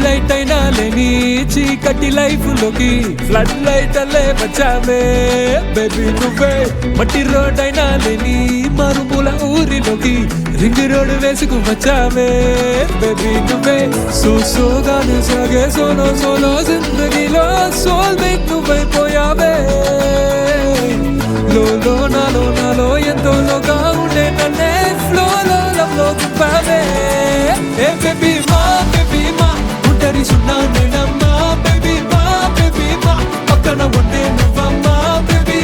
Light అయినా లేని చీకటి లైఫ్ లోకి ఫ్లడ్ లైట్ అల్లే వచ్చావే బేబీ నువ్వే. మట్టి రోడ్ అయినా లేని మరుమూల ఊరిలోకి రింగ్ రోడ్ వేసుకు వచ్చావే బేబీ నువ్వే. సోగానే సాగే సోలో సోలో జిందగీలో సోల్మేట్ నువ్వైపోయావే. లో నాలో ఎంతో లోగా ఉండే నన్నే ఫ్లోలో లవ్లో దింపావే. ఏ బేబీ మా ఉంటరి సున్నా నేనమ్మా బేబీ మా పక్కన ఉండే నువ్వమ్మా బేబీ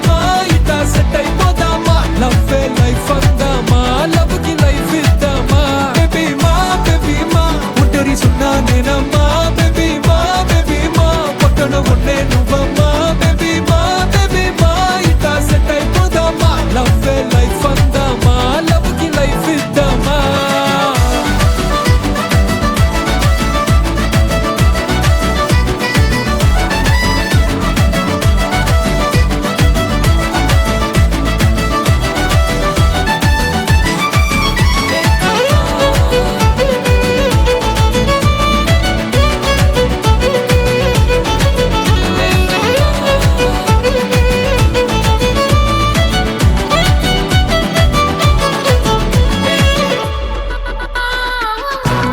మా ఇట్లా సెట్ అయిపోదామా. లవ్వే లైఫ్ అందామా లవ్ కి లైఫ్ ఇద్దామా. బేబీ మా ఉంటరి సున్నా నేనమ్మా బేబీ మా పక్కన ఉండే నువ్వమ్మా బేబీ మా ఇట్లా సెట్ అయిపోదామా. లవ్వే లైఫ్ అందామా లవ్ కి లైఫ్ ఇద్దామా.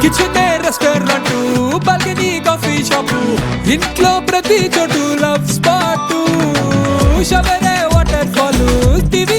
Kitchen restaurant balcony coffee shop ఇంట్లో ప్రతి చోటు లవ్ స్పాట్. షవరే వాటర్ ఫాల్ టీవీ